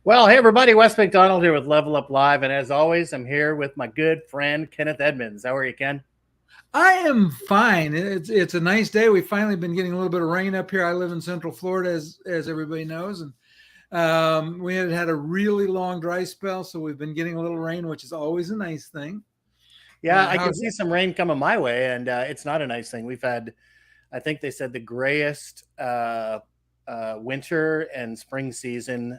Well, hey everybody, Wes McDonald here with Level Up Live, and as always, I'm here with my good friend Kenneth Edmonds. How are you, Ken? I am fine. It's a nice day. We've finally been getting a little bit of rain up here. I live in Central Florida, as everybody knows, and we had a really long dry spell, so we've been getting a little rain, which is always a nice thing. Yeah, I can How's see it? some rain coming my way, and it's not a nice thing. We've had, I think they said, the grayest winter and spring season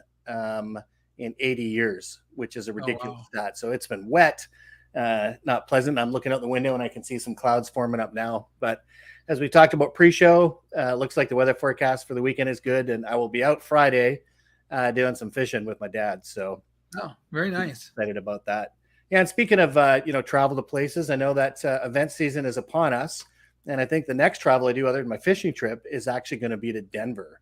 in 80 years, which is a Oh ridiculous wow. stat. So it's been wet, not pleasant. I'm looking out the window and I can see some clouds forming up now. But as we talked about pre-show, looks like the weather forecast for the weekend is good, and I will be out Friday doing some fishing with my dad. So Oh, very nice. excited about that. Yeah, and speaking of travel to places, I know that event season is upon us, and I think the next travel I do, other than my fishing trip, is actually going to be to Denver,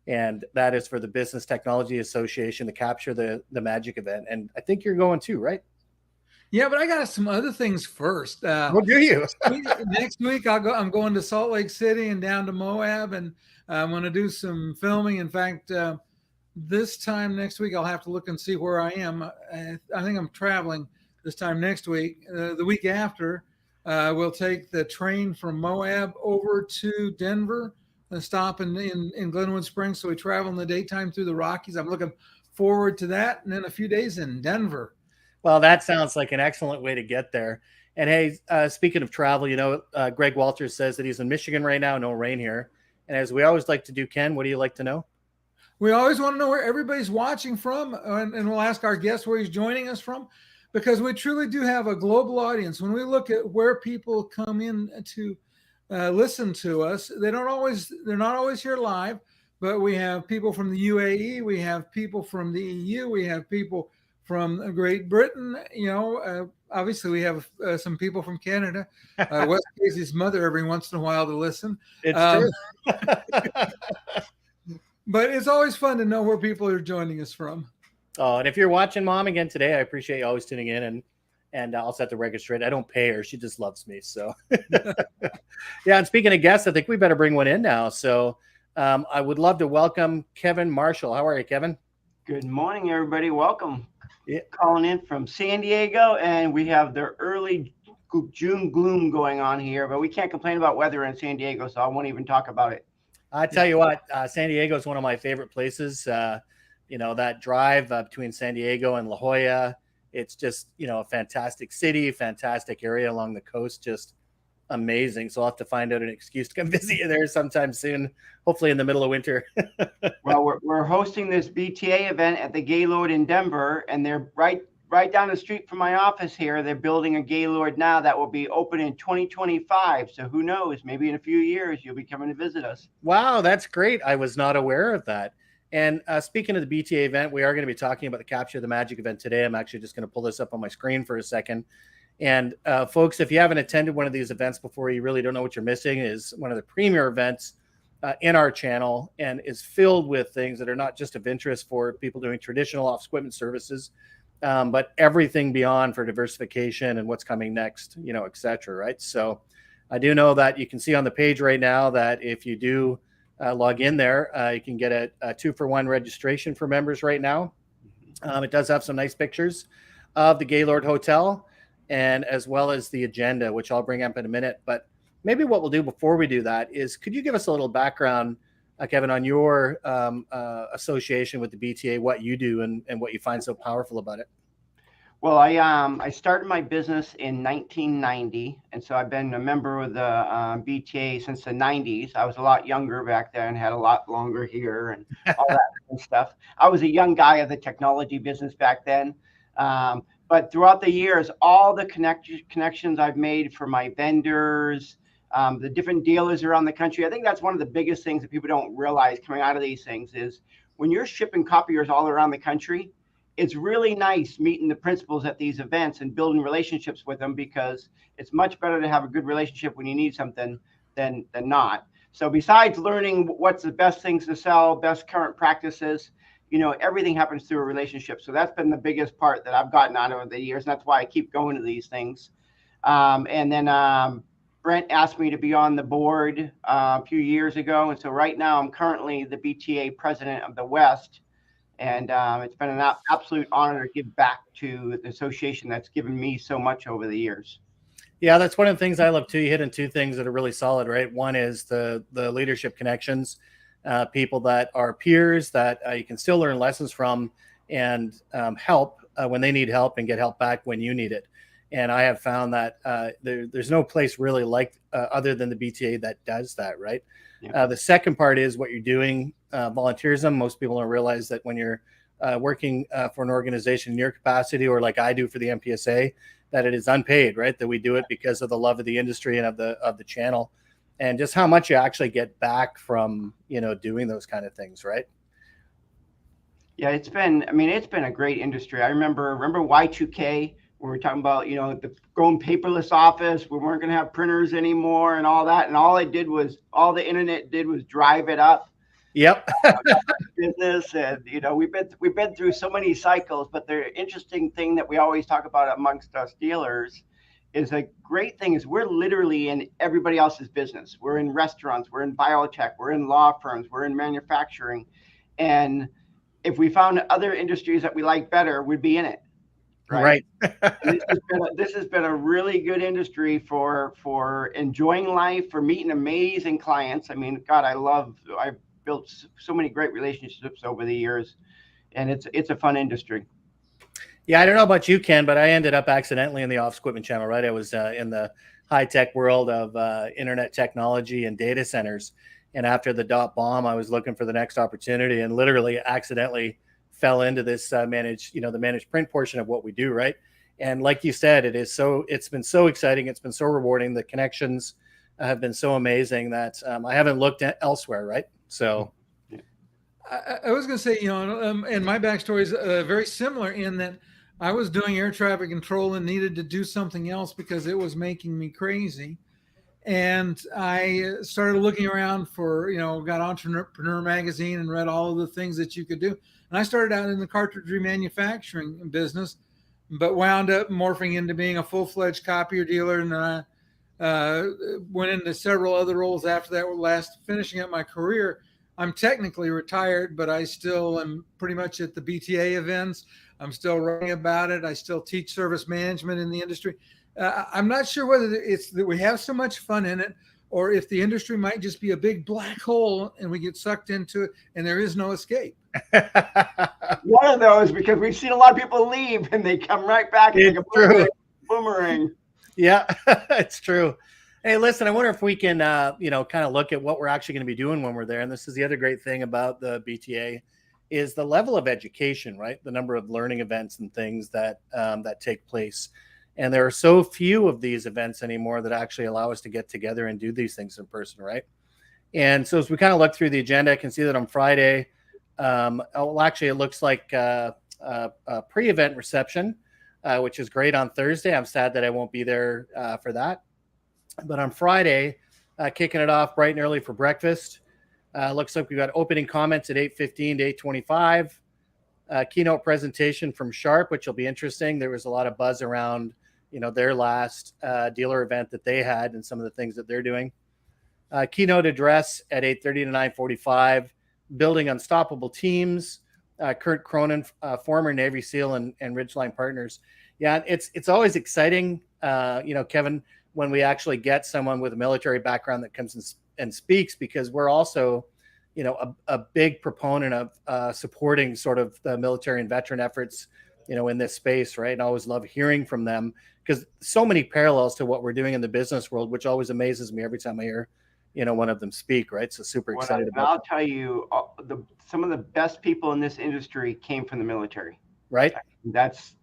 and that is for the Business Technology Association to capture the Magic event. And I think you're going too, right? Yeah, but I got some other things first. What do you? Next week I'll go. I'm going to Salt Lake City and down to Moab, and I'm going to do some filming. In fact, this time next week I'll have to look and see where I am. I think I'm traveling this time next week. The week after, we'll take the train from Moab over to Denver and stop in Glenwood Springs. So we travel in the daytime through the Rockies. I'm looking forward to that, and then a few days in Denver. Well, that sounds like an excellent way to get there. And hey, speaking of travel, Greg Walters says that he's in Michigan right now, no rain here. And as we always like to do, Ken, what do you like to know? We always want to know where everybody's watching from, and we'll ask our guest where he's joining us from, because we truly do have a global audience. When we look at where people come in to listen to us, they're not always here live, but we have people from the UAE, we have people from the EU, we have people from Great Britain. Obviously we have some people from Canada. Wes Casey's mother every once in a while to listen. It's Um, true. but it's always fun to know where people are joining us from. Oh, and if you're watching Mom again today, I appreciate you always tuning in, and I'll set the record straight. I don't pay her; she just loves me. So, yeah. And speaking of guests, I think we better bring one in now. So, I would love to welcome Kevin Marshall. How are you, Kevin? Good morning, everybody. Welcome. Yeah. Calling in from San Diego, and we have the early June gloom going on here, but we can't complain about weather in San Diego, so I won't even talk about it. I tell you what, San Diego is one of my favorite places. That drive between San Diego and La Jolla, it's just, a fantastic city, fantastic area along the coast, just amazing. So I'll have to find out an excuse to come visit you there sometime soon, hopefully in the middle of winter. Well, we're hosting this BTA event at the Gaylord in Denver, and they're right down the street from my office here. They're building a Gaylord now that will be open in 2025. So who knows? Maybe in a few years you'll be coming to visit us. Wow, that's great. I was not aware of that. And speaking of the BTA event, we are going to be talking about the Capture the Magic event today. I'm actually just going to pull this up on my screen for a second. And folks, if you haven't attended one of these events before, you really don't know what you're missing. It is one of the premier events in our channel, and is filled with things that are not just of interest for people doing traditional office equipment services, but everything beyond for diversification and what's coming next, et cetera, right? So I do know that you can see on the page right now that if you do log in there, you can get a 2-for-1 registration for members right now. It does have some nice pictures of the Gaylord Hotel, and as well as the agenda, which I'll bring up in a minute. But maybe what we'll do before we do that is, could you give us a little background, Kevin, on your association with the BTA, what you do and what you find so powerful about it? Well, I started my business in 1990, and so I've been a member of the BTA since the 90s. I was a lot younger back then, had a lot longer hair and all that kind of stuff. I was a young guy of the technology business back then. But throughout the years, all the connections I've made for my vendors, the different dealers around the country, I think that's one of the biggest things that people don't realize coming out of these things is when you're shipping copiers all around the country, it's really nice meeting the principals at these events and building relationships with them, because it's much better to have a good relationship when you need something than not. So besides learning what's the best things to sell, best current practices, everything happens through a relationship. So that's been the biggest part that I've gotten out over the years. And that's why I keep going to these things. And then Brent asked me to be on the board a few years ago. And so right now I'm currently the BTA president of the West. And it's been an absolute honor to give back to the association that's given me so much over the years. Yeah, that's one of the things I love too. You hit on two things that are really solid, right? One is the leadership connections, people that are peers that you can still learn lessons from and help when they need help and get help back when you need it. And I have found that there's no place really like other than the BTA that does that, right? Yeah. The second part is what you're doing, volunteerism. Most people don't realize that when you're working for an organization in your capacity, or like I do for the MPSA, that it is unpaid, right? That we do it because of the love of the industry and of the channel, and just how much you actually get back from doing those kind of things, right? Yeah, it's been a great industry. I remember Y2K, where we were talking about, the going paperless office. We weren't going to have printers anymore and all that. And all the internet did was drive it up. Yep. Business, and we've been through so many cycles. But the interesting thing that we always talk about amongst us dealers is a great thing is we're literally in everybody else's business. We're in restaurants, we're in biotech, we're in law firms, we're in manufacturing, and if we found other industries that we like better, we'd be in it. Right. This has been a really good industry for enjoying life, for meeting amazing clients. I mean, God, I've built so many great relationships over the years, and it's a fun industry. Yeah, I don't know about you, Ken, but I ended up accidentally in the office equipment channel, right? I was in the high tech world of internet technology and data centers. And after the dot bomb, I was looking for the next opportunity and literally accidentally fell into this the managed print portion of what we do, right? And like you said, it's been so exciting. It's been so rewarding. The connections have been so amazing that I haven't looked at elsewhere, right? So I was going to say, and my backstory is very similar in that I was doing air traffic control and needed to do something else because it was making me crazy. And I started looking around for, got Entrepreneur Magazine and read all of the things that you could do. And I started out in the cartridge manufacturing business, but wound up morphing into being a full-fledged copier dealer. And then I went into several other roles after that, finishing up my career. I'm technically retired, but I still am pretty much at the BTA events. I'm still writing about it. I still teach service management in the industry. I'm not sure whether it's that we have so much fun in it, or if the industry might just be a big black hole and we get sucked into it and there is no escape. One of those, because we've seen a lot of people leave and they come right back and true. Boomerang. Yeah, it's true. Hey, listen, I wonder if we can, kind of look at what we're actually going to be doing when we're there. And this is the other great thing about the BTA is the level of education, right? The number of learning events and things that take place. And there are so few of these events anymore that actually allow us to get together and do these things in person, right? And so as we kind of look through the agenda, I can see that on Friday, it looks like a pre-event reception, which is great on Thursday. I'm sad that I won't be there for that. But on Friday, kicking it off bright and early for breakfast. Looks like we've got opening comments at 8:15 to 8:25. Keynote presentation from Sharp, which will be interesting. There was a lot of buzz around, their last dealer event that they had and some of the things that they're doing. Keynote address at 8:30 to 9:45. Building unstoppable teams. Kurt Cronin, former Navy SEAL and Ridgeline Partners. Yeah, it's always exciting, Kevin, when we actually get someone with a military background that comes and speaks, because we're also, a big proponent of supporting sort of the military and veteran efforts, in this space, right? And I always love hearing from them because so many parallels to what we're doing in the business world, which always amazes me every time I hear, one of them speak, right? So super excited about I'll tell you, some of the best people in this industry came from the military. Right. That's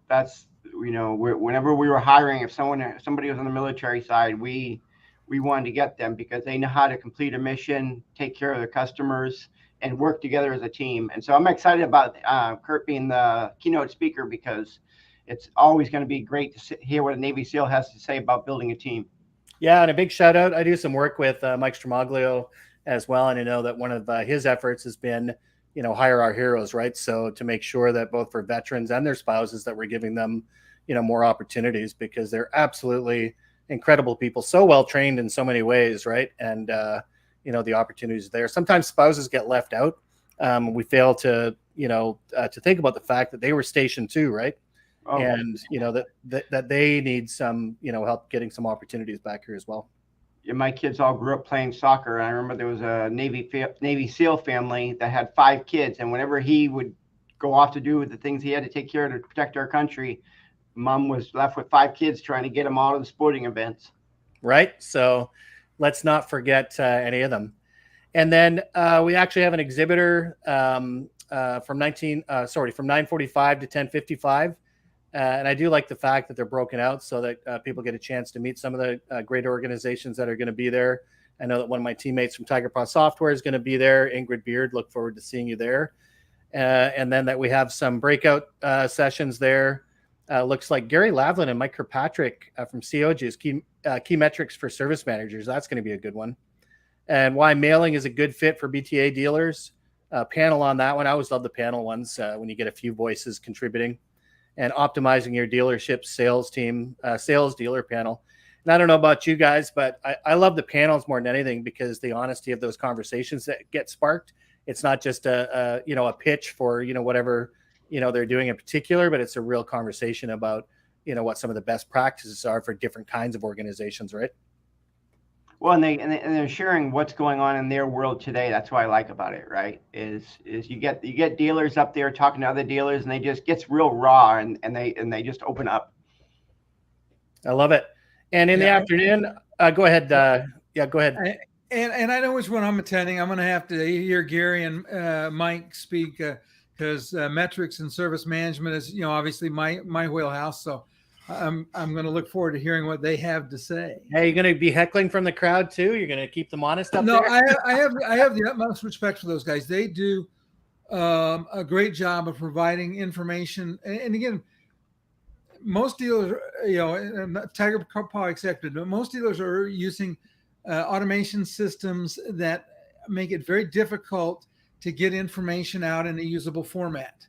whenever we were hiring, if somebody was on the military side, we wanted to get them because they know how to complete a mission, take care of their customers, and work together as a team. And so I'm excited about Kurt being the keynote speaker because it's always going to be great to hear what a Navy SEAL has to say about building a team. Yeah, and a big shout out. I do some work with Mike Stramaglio as well, and I know that one of his efforts has been, hire our heroes, right? So to make sure that both for veterans and their spouses that we're giving them, more opportunities, because they're absolutely incredible people, so well trained in so many ways, right? And the opportunities there. Sometimes spouses get left out. We fail to to think about the fact that they were stationed too, right? Oh, And that they need some help getting some opportunities back here as well. yeah, my kids all grew up playing soccer. And I remember there was a Navy SEAL family that had 5 kids, and whenever he would go off to do the things he had to take care of to protect our country, mom was left with 5 kids trying to get them out of the sporting events. Right. So let's not forget any of them. And then we actually have an exhibitor from 9:45 to 10:55. And I do like the fact that they're broken out so that people get a chance to meet some of the great organizations that are going to be there. I know that one of my teammates from Tiger Paw Software is going to be there. Ingrid Beard, look forward to seeing you there. And then that we have some breakout sessions there. Looks like Gary Lavlin and Mike Kirkpatrick from COG's key metrics for service managers. That's going to be a good one. And why mailing is a good fit for BTA dealers. Panel on that one. I always love the panel ones when you get a few voices contributing. And optimizing your dealership sales team, sales dealer panel. And I don't know about you guys, but I love the panels more than anything because the honesty of those conversations that get sparked. It's not just a pitch for whatever they're doing in particular, but it's a real conversation about what some of the best practices are for different kinds of organizations, right? Well, and they're sharing what's going on in their world today. That's what I like about it, right? Is you get dealers up there talking to other dealers, and they just gets real raw, and they just open up. I love it. And in the afternoon, go ahead. Go ahead. And I know which one I'm attending. I'm going to have to hear Gary and Mike speak because metrics and service management is obviously my wheelhouse. So I'm going to look forward to hearing what they have to say. Hey, you're going to be heckling from the crowd too? You're going to keep them honest up there? No, I have the utmost respect for those guys. They do a great job of providing information. And again, most dealers, Tiger Paw accepted, but most dealers are using automation systems that make it very difficult to get information out in a usable format.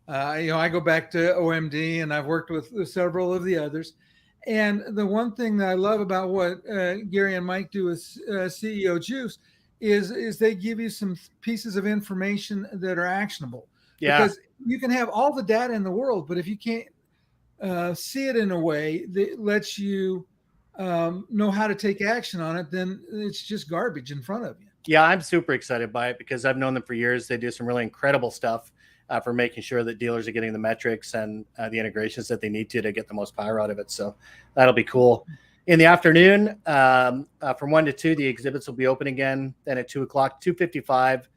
I go back to OMD, and I've worked with several of the others. And the one thing that I love about what Gary and Mike do with CEO Juice is they give you some pieces of information that are actionable. Yeah. Because you can have all the data in the world, but if you can't see it in a way that lets you know how to take action on it, then it's just garbage in front of you. Yeah, I'm super excited by it because I've known them for years. They do some really incredible stuff for making sure that dealers are getting the metrics and the integrations that they need to get the most power out of it. So that'll be cool. In the afternoon, from 1 to 2, the exhibits will be open again. Then at 2 o'clock, 2:55,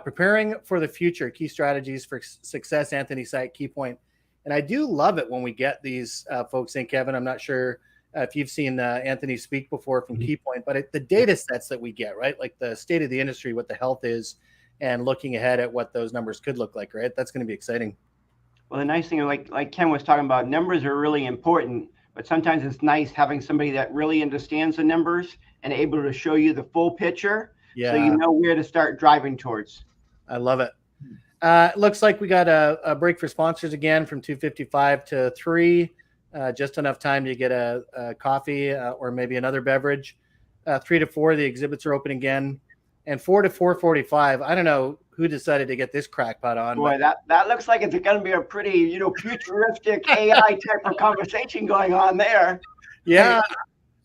preparing for the future, key strategies for success, Anthony Site, Key Point. And I do love it when we get these folks in, Kevin. I'm not sure if you've seen Anthony speak before from Key Point, but the data sets that we get, right? Like the state of the industry, what the health is, and looking ahead at what those numbers could look like, right? That's going to be exciting. Well, the nice thing, like Ken was talking about, numbers are really important, but sometimes it's nice having somebody that really understands the numbers and able to show you the full picture, so you know where to start driving towards. I love it. It looks like we got a break for sponsors again from 2:55 to 3. Just enough time to get a coffee or maybe another beverage. 3 to 4, the exhibits are open again. And 4 to 4:45, I don't know who decided to get this crackpot on. Boy, that looks like it's going to be a pretty, futuristic AI type of conversation going on there. Yeah.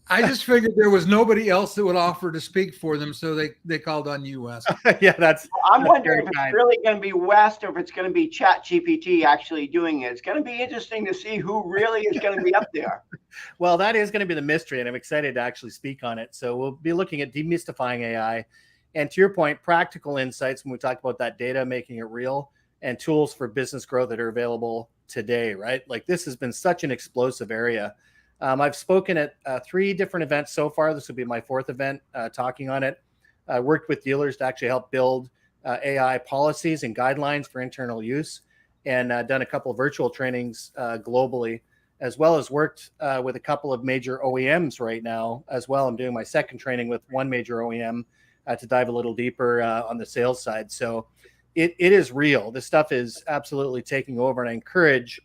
I just figured there was nobody else that would offer to speak for them, so they called on you, Wes. Yeah, I'm wondering if it's really going to be West or if it's going to be ChatGPT actually doing it. It's going to be interesting to see who really is going to be up there. Well, that is going to be the mystery, and I'm excited to actually speak on it. So we'll be looking at demystifying AI. And to your point, practical insights when we talk about that data, making it real, and tools for business growth that are available today, right? Like this has been such an explosive area. I've spoken at 3 different events so far. This will be my 4th event talking on it. I worked with dealers to actually help build AI policies and guidelines for internal use, and done a couple of virtual trainings globally, as well as worked with a couple of major OEMs right now as well. I'm doing my 2nd training with one major OEM to dive a little deeper on the sales side. So it is real. This stuff is absolutely taking over, and I encourage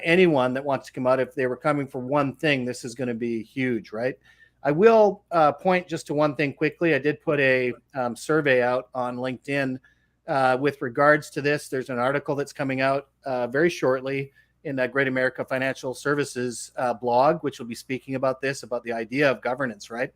anyone that wants to come out, if they were coming for one thing, this is going to be huge, right? I will point just to one thing quickly. I did put a survey out on LinkedIn with regards to this. There's an article that's coming out very shortly in that Great America Financial Services blog, which will be speaking about this, about the idea of governance, right?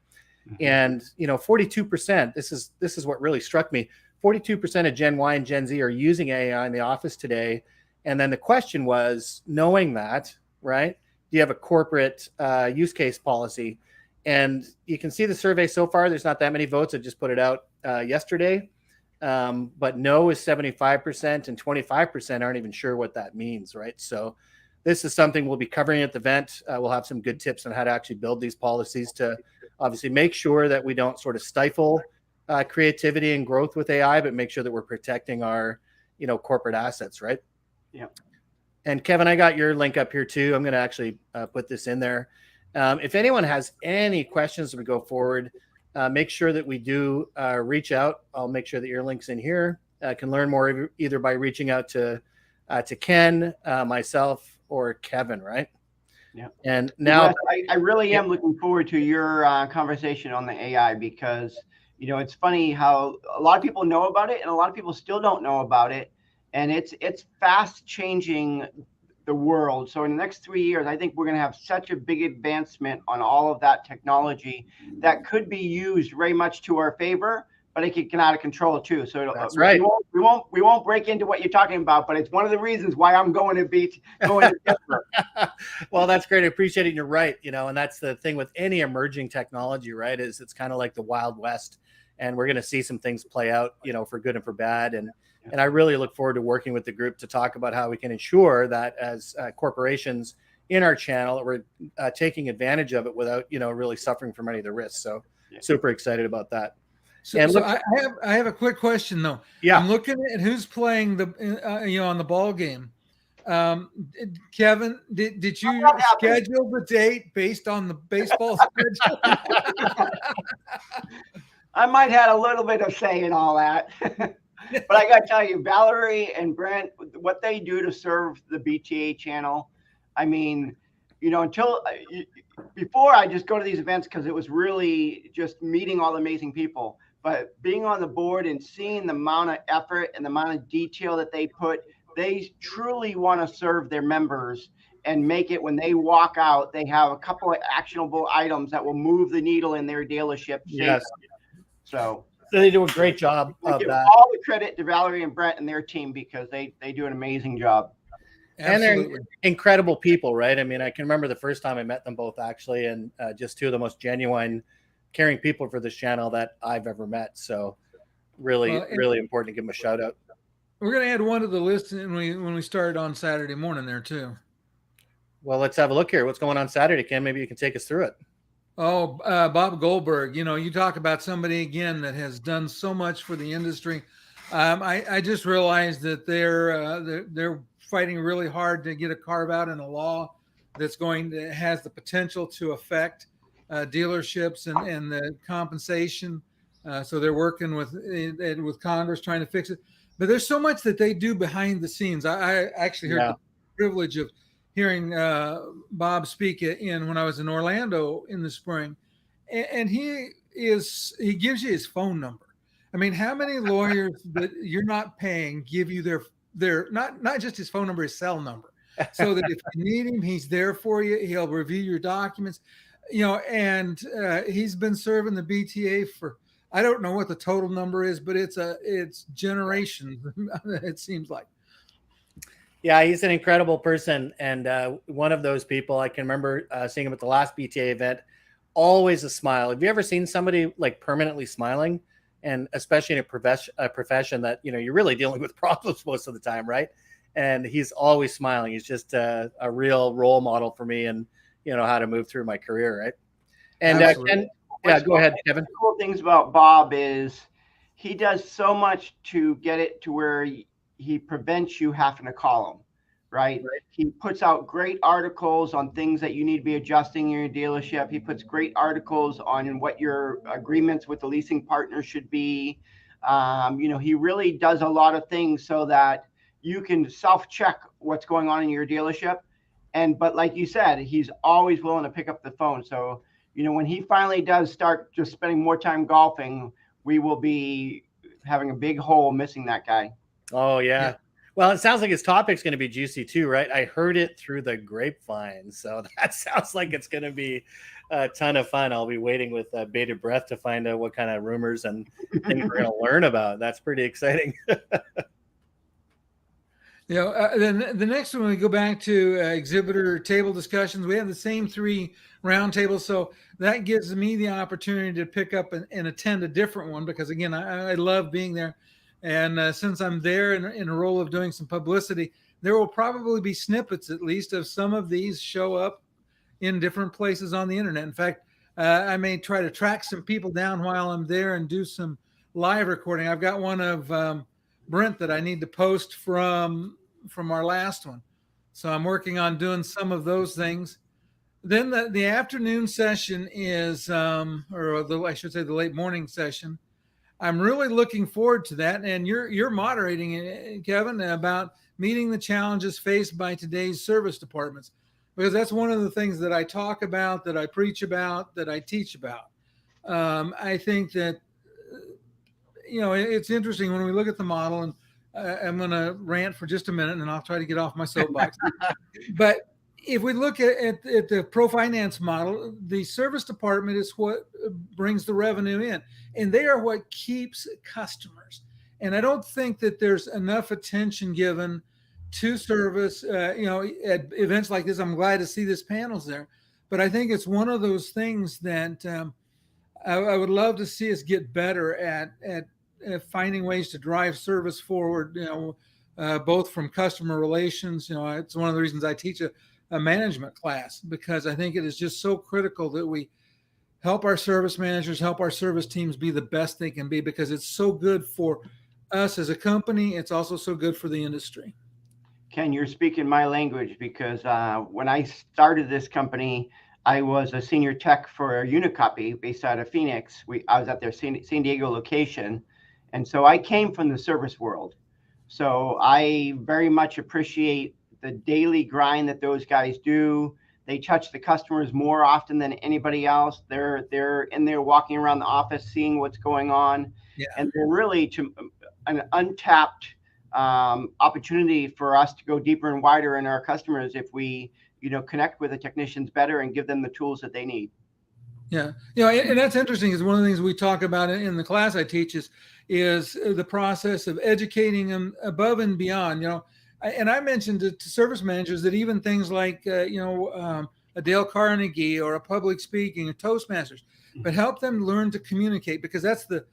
Mm-hmm. And 42%. This is what really struck me. 42% of Gen Y and Gen Z are using AI in the office today. And then the question was, knowing that, right? Do you have a corporate use case policy? And you can see the survey so far. There's not that many votes. I just put it out yesterday. But no is 75% and 25% aren't even sure what that means, right? So this is something we'll be covering at the event. We'll have some good tips on how to actually build these policies to obviously make sure that we don't sort of stifle creativity and growth with AI, but make sure that we're protecting our, corporate assets, right? Yeah. And Kevin, I got your link up here too. I'm going to actually put this in there. If anyone has any questions as we go forward, make sure that we do reach out. I'll make sure that your link's in here. Can learn more either by reaching out to Ken, myself, or Kevin, right? Yeah. And now I really am looking forward to your conversation on the AI, because it's funny how a lot of people know about it and a lot of people still don't know about it, and it's fast changing the world. So in the next 3 years, I think we're going to have such a big advancement on all of that technology that could be used very much to our favor, but it can get out of control too. So that's right. We won't break into what you're talking about, but it's one of the reasons why I'm going to Denver. Well, that's great. I appreciate it. And you're right. And that's the thing with any emerging technology, right? Is it's kind of like the Wild West, and we're going to see some things play out, for good and for bad. And I really look forward to working with the group to talk about how we can ensure that as corporations in our channel, that we're taking advantage of it without, really suffering from any of the risks. So super excited about that. So I have a quick question though. Yeah. I'm looking at who's playing on the ball game. Kevin, did you schedule the date based on the baseball schedule? I might have a little bit of say in all that. But I got to tell you, Valerie and Brent, what they do to serve the BTA channel, I mean, before I just go to these events because it was really just meeting all the amazing people. But being on the board and seeing the amount of effort and the amount of detail that they put, they truly want to serve their members and make it when they walk out, they have a couple of actionable items that will move the needle in their dealership. Yes. So they do a great job of give that. All the credit to Valerie and Brent and their team, because they do an amazing job. Absolutely. And they're incredible people, right? I mean, I can remember the first time I met them both, actually, and just two of the most genuine, caring people for this channel that I've ever met. So really important to give them a shout out. We're going to add one to the list when we start on Saturday morning there too. Well, let's have a look here. What's going on Saturday, Ken? Maybe you can take us through it. Oh, Bob Goldberg, you talk about somebody again that has done so much for the industry. I just realized that they're fighting really hard to get a carve out in a law that's has the potential to affect dealerships and the compensation. So they're working with Congress trying to fix it. But there's so much that they do behind the scenes. I actually heard the privilege of hearing Bob speak when I was in Orlando in the spring, and he gives you his phone number. I mean, how many lawyers that you're not paying give you their not just his phone number, his cell number, so that if you need him, he's there for you. He'll review your documents, and he's been serving the BTA for, I don't know what the total number is, but it's generations. It seems like. Yeah, he's an incredible person, and one of those people. I can remember seeing him at the last BTA event. Always a smile. Have you ever seen somebody like permanently smiling? And especially in a profession that you're really dealing with problems most of the time, right? And he's always smiling. He's just a real role model for me, and how to move through my career, right? And go ahead, Kevin. The cool things about Bob is he does so much to get it to where he prevents you having to call him, right? He puts out great articles on things that you need to be adjusting in your dealership. He puts great articles on what your agreements with the leasing partner should be. He really does a lot of things so that you can self-check what's going on in your dealership. But like you said, he's always willing to pick up the phone. So, when he finally does start just spending more time golfing, we will be having a big hole missing that guy. Oh yeah. Well, it sounds like his topic's going to be juicy too, right? I heard it through the grapevine, so that sounds like it's going to be a ton of fun. I'll be waiting with bated breath to find out what kind of rumors and things we're going to learn about. That's pretty exciting. Then the next one, we go back to exhibitor table discussions. We have the same 3 round tables, so that gives me the opportunity to pick up and attend a different one because, again, I love being there. And since I'm there in a role of doing some publicity, there will probably be snippets, at least, of some of these show up in different places on the internet. In fact, I may try to track some people down while I'm there and do some live recording. I've got one of Brent that I need to post from our last one. So I'm working on doing some of those things. Then the afternoon session is, I should say the late morning session. I'm really looking forward to that. And you're moderating it, Kevin, about meeting the challenges faced by today's service departments, because that's one of the things that I talk about, that I preach about, that I teach about. I think that, it's interesting when we look at the model, and I'm going to rant for just a minute and I'll try to get off my soapbox. But if we look at the pro finance model, the service department is what brings the revenue in, and they are what keeps customers. And I don't think that there's enough attention given to service, at events like this. I'm glad to see this panel's there, but I think it's one of those things that I would love to see us get better at finding ways to drive service forward, both from customer relations. It's one of the reasons I teach a management class, because I think it is just so critical that we help our service managers, help our service teams be the best they can be, because it's so good for us as a company. It's also so good for the industry. Ken, you're speaking my language, because when I started this company, I was a senior tech for Unicopy based out of Phoenix. I was at their San Diego location. And so I came from the service world. So I very much appreciate the daily grind that those guys do. They touch the customers more often than anybody else. They're in there walking around the office, seeing what's going on. Yeah. And they're really an untapped opportunity for us to go deeper and wider in our customers if we, connect with the technicians better and give them the tools that they need. Yeah. And that's interesting, is one of the things we talk about in the class I teach is the process of educating them above and beyond. And I mentioned to service managers that even things like, a Dale Carnegie or a public speaking, a Toastmasters, but help them learn to communicate, because that's the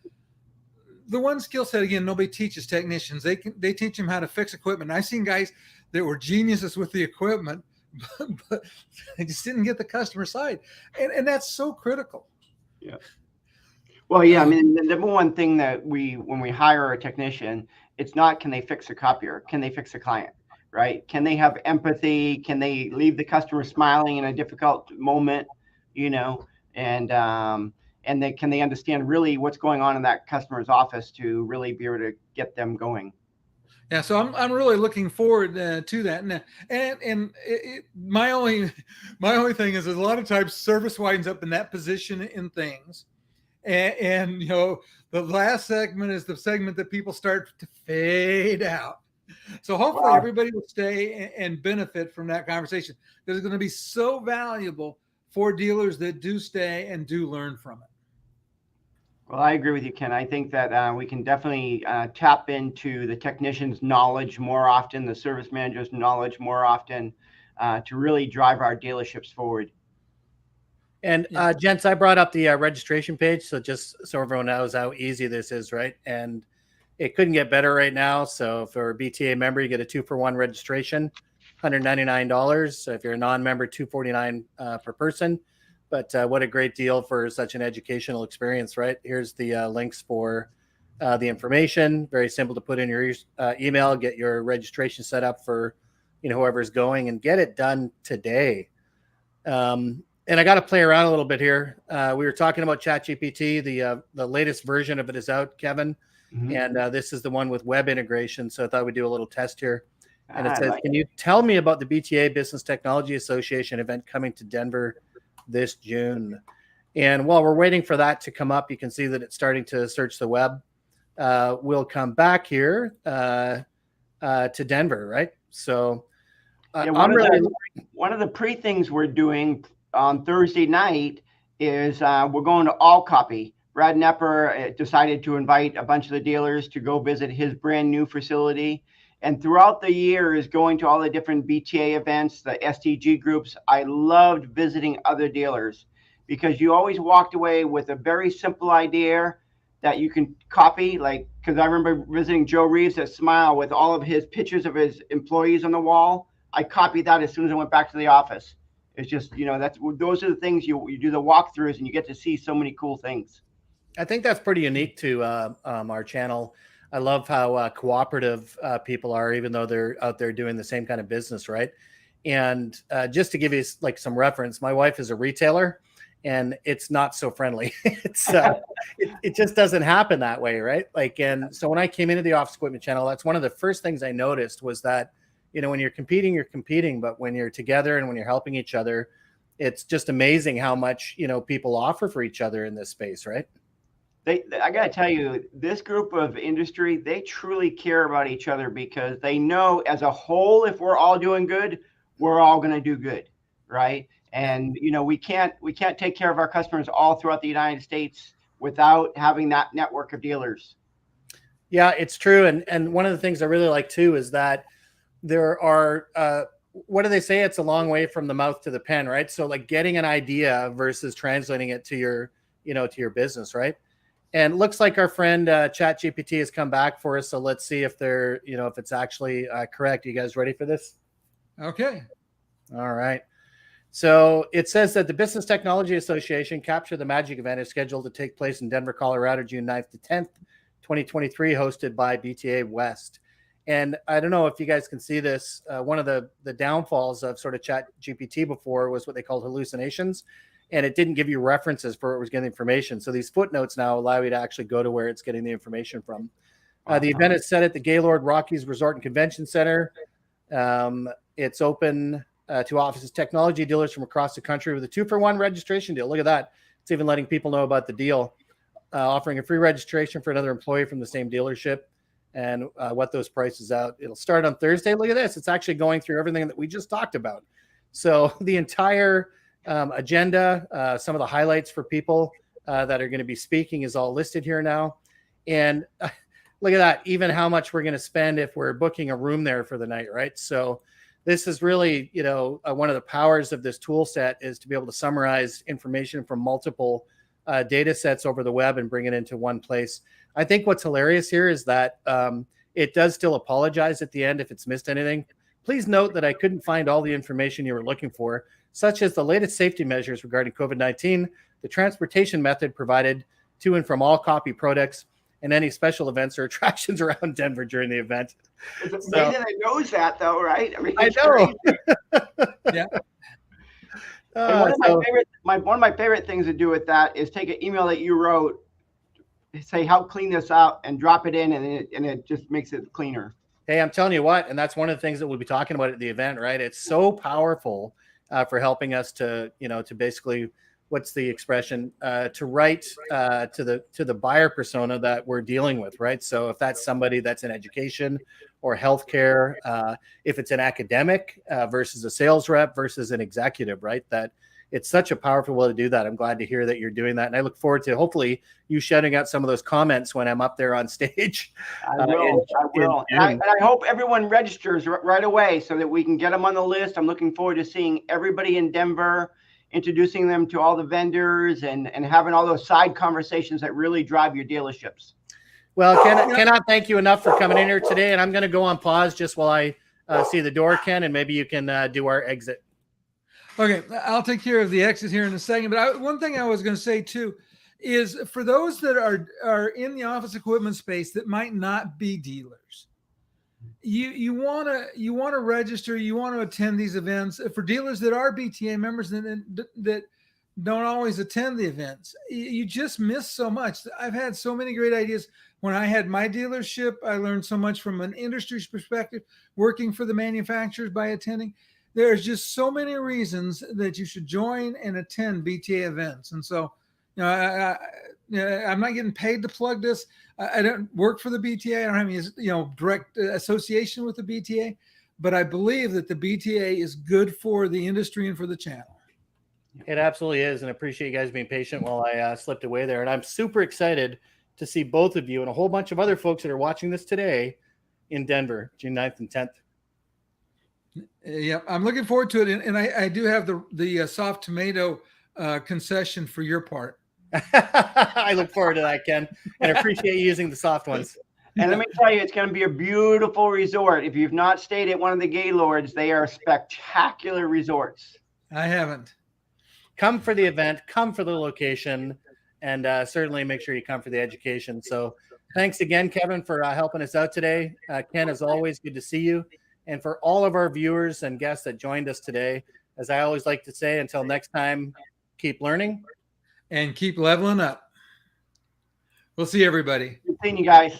one skill set, again, nobody teaches technicians. They teach them how to fix equipment. I've seen guys that were geniuses with the equipment, but they just didn't get the customer side. And that's so critical. Yeah. Well, yeah, I mean, the number one thing that when we hire a technician, it's not, can they fix a copier? Can they fix a client, right? Can they have empathy? Can they leave the customer smiling in a difficult moment, and then can they understand really what's going on in that customer's office to really be able to get them going? Yeah, so I'm really looking forward to that. And my only thing is, a lot of times service winds up in that position in things. And the last segment is the segment that people start to fade out. So hopefully everybody will stay and benefit from that conversation, because it's going to be so valuable for dealers that do stay and do learn from it. Well, I agree with you, Ken. I think that we can definitely tap into the technician's knowledge more often, the service manager's knowledge more often, to really drive our dealerships forward. And gents, I brought up the registration page, so just so everyone knows how easy this is, right? And it couldn't get better right now. So for a BTA member, you get a 2-for-1 registration, $199. So if you're a non-member, $249 per person. But what a great deal for such an educational experience, right? Here's the links for the information. Very simple to put in your email, get your registration set up for whoever's going, and get it done today. And I got to play around a little bit here. We were talking about ChatGPT. The latest version of it is out, Kevin. Mm-hmm. And this is the one with web integration. So I thought we'd do a little test here. And it says, can you tell me about the BTA Business Technology Association event coming to Denver this June? And while we're waiting for that to come up, you can see that it's starting to search the web. will come back here to Denver, right? So Yeah, I'm really one of the pre things we're doing on Thursday night is we're going to All Copy. Brad Nepper decided to invite a bunch of the dealers to go visit his brand new facility. And throughout the years, going to all the different BTA events, the STG groups, I loved visiting other dealers because you always walked away with a very simple idea that you can copy. Like, because I remember visiting Joe Reeves at Smile with all of his pictures of his employees on the wall. I copied that as soon as I went back to the office. It's just, those are the things you do the walkthroughs and you get to see so many cool things. I think that's pretty unique to our channel. I love how cooperative people are, even though they're out there doing the same kind of business, right? And just to give you like some reference, my wife is a retailer, and it's not so friendly. It just doesn't happen that way, right? Like, and so when I came into the office equipment channel, that's one of the first things I noticed was that, when you're competing, but when you're together and when you're helping each other, it's just amazing how much people offer for each other in this space, right? I got to tell you, this group of industry, they truly care about each other because they know as a whole, if we're all doing good, we're all going to do good, right? And we can't take care of our customers all throughout the United States without having that network of dealers. Yeah, it's true. And one of the things I really like too is that there are what do they say? It's a long way from the mouth to the pen, right? So like getting an idea versus translating it to your to your business, right? And it looks like our friend ChatGPT has come back for us. So let's see if they're, if it's actually correct. You guys ready for this? Okay. All right. So it says that the Business Technology Association Capture the Magic event is scheduled to take place in Denver, Colorado, June 9th to 10th, 2023, hosted by BTA West. And I don't know if you guys can see this. One of the downfalls of sort of ChatGPT before was what they called hallucinations. And it didn't give you references for where it was getting information. So these footnotes now allow you to actually go to where it's getting the information from. The event is set at the Gaylord Rockies Resort and Convention Center. It's open to offices, technology dealers from across the country with a 2-for-1 registration deal. Look at that. It's even letting people know about the deal, offering a free registration for another employee from the same dealership and what those prices out. It'll start on Thursday. Look at this. It's actually going through everything that we just talked about. So the entire agenda, some of the highlights for people that are going to be speaking is all listed here now. And look at that, even how much we're going to spend if we're booking a room there for the night, right? So this is really, one of the powers of this tool set is to be able to summarize information from multiple data sets over the web and bring it into one place. I think what's hilarious here is that it does still apologize at the end if it's missed anything. Please note that I couldn't find all the information you were looking for, such as the latest safety measures regarding COVID-19, the transportation method provided to and from all copy products, and any special events or attractions around Denver during the event. It's amazing it knows that, though, right? I mean, I know. Yeah. And one of my favorite things to do with that is take an email that you wrote, say help clean this out, and drop it in, and it just makes it cleaner. Hey, I'm telling you what, and that's one of the things that we'll be talking about at the event, right? It's so powerful for helping us to, to basically, what's the expression, to write to the buyer persona that we're dealing with, right? So if that's somebody that's in education or healthcare, if it's an academic versus a sales rep versus an executive, right? That it's such a powerful way to do that. I'm glad to hear that you're doing that. And I look forward to hopefully you shouting out some of those comments when I'm up there on stage. I will. And I hope everyone registers right away so that we can get them on the list. I'm looking forward to seeing everybody in Denver, introducing them to all the vendors and having all those side conversations that really drive your dealerships. Well, cannot thank you enough for coming in here today. And I'm going to go on pause just while I see the door, Ken, and maybe you can do our exit. Okay, I'll take care of the exit here in a second. But one thing I was going to say too is for those that are in the office equipment space that might not be dealers, you want to register, you want to attend these events. For dealers that are BTA members that don't always attend the events, you just miss so much. I've had so many great ideas. When I had my dealership, I learned so much from an industry's perspective, working for the manufacturers by attending. There's just so many reasons that you should join and attend BTA events. And so, I'm not getting paid to plug this. I don't work for the BTA. I don't have any, direct association with the BTA, but I believe that the BTA is good for the industry and for the channel. It absolutely is, and I appreciate you guys being patient while I slipped away there. And I'm super excited to see both of you and a whole bunch of other folks that are watching this today in Denver, June 9th and 10th. Yeah, I'm looking forward to it, and I do have the soft tomato concession for your part. I look forward to that, Ken, and appreciate you using the soft ones. And let me tell you, it's going to be a beautiful resort. If you've not stayed at one of the Gaylords, they are spectacular resorts. I haven't. Come for the event, come for the location, and certainly make sure you come for the education. So thanks again, Kevin, for helping us out today. Ken, as always, good to see you. And for all of our viewers and guests that joined us today, as I always like to say, until next time, keep learning. And keep leveling up. We'll see everybody. Good seeing you guys.